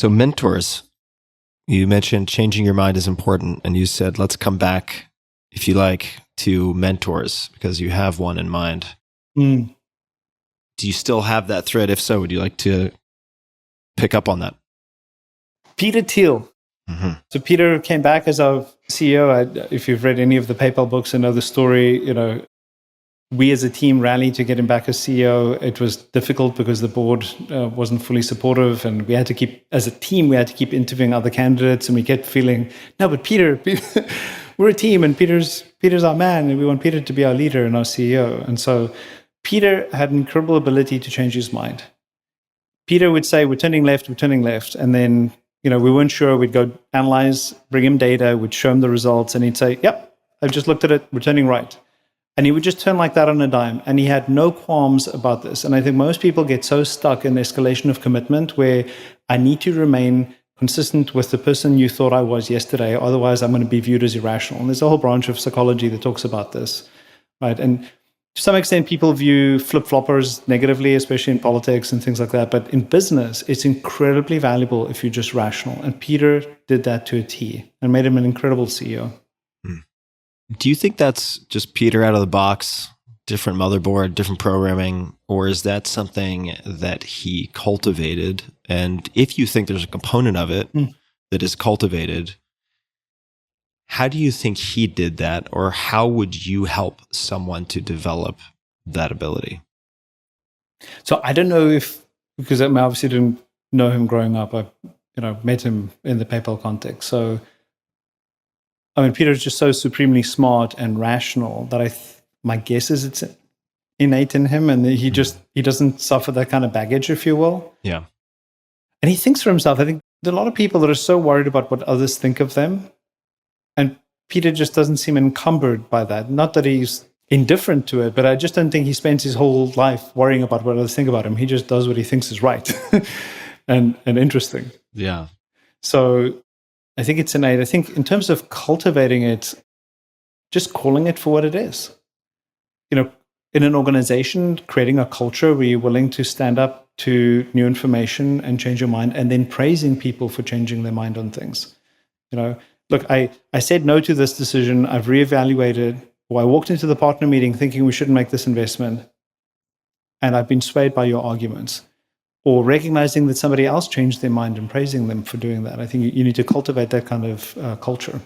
So mentors, you mentioned changing your mind is important, and you said, let's come back, if you like, to mentors because you have one in mind. Mm. Do you still have that thread? If so, would you like to pick up on that? Peter Thiel. Mm-hmm. So Peter came back as our CEO. If you've read any of the PayPal books and know the story, we as a team rallied to get him back as CEO. It was difficult because the board wasn't fully supportive, and we had to keep, as a team, we had to keep interviewing other candidates, and we kept feeling, no, but Peter we're a team, and Peter's our man, and we want Peter to be our leader and our CEO. And so Peter had an incredible ability to change his mind. Peter would say, we're turning left, and then we weren't sure. We'd go analyze, bring him data, we'd show him the results, and he'd say, yep, I've just looked at it, we're turning right. And he would just turn like that on a dime. And he had no qualms about this. And I think most people get so stuck in the escalation of commitment where I need to remain consistent with the person you thought I was yesterday, otherwise I'm going to be viewed as irrational. And there's a whole branch of psychology that talks about this, right? And to some extent, people view flip-floppers negatively, especially in politics and things like that. But in business, it's incredibly valuable if you're just rational. And Peter did that to a T and made him an incredible CEO. Do you think that's just Peter out of the box, different motherboard, different programming, or is that something that he cultivated? And if you think there's a component of it that is cultivated, how do you think he did that, or how would you help someone to develop that ability? So I don't know because I obviously didn't know him growing up. I met him in the PayPal context. So Peter's just so supremely smart and rational that my guess is it's innate in him, and he doesn't suffer that kind of baggage, if you will. Yeah. And he thinks for himself. I think there are a lot of people that are so worried about what others think of them, and Peter just doesn't seem encumbered by that. Not that he's indifferent to it, but I just don't think he spends his whole life worrying about what others think about him. He just does what he thinks is right and interesting. Yeah. So I think it's innate. I think in terms of cultivating it, just calling it for what it is. In an organization, creating a culture where you're willing to stand up to new information and change your mind, and then praising people for changing their mind on things. Look, I said no to this decision. I've reevaluated, or I walked into the partner meeting thinking we shouldn't make this investment, and I've been swayed by your arguments. Or recognizing that somebody else changed their mind and praising them for doing that. I think you need to cultivate that kind of culture.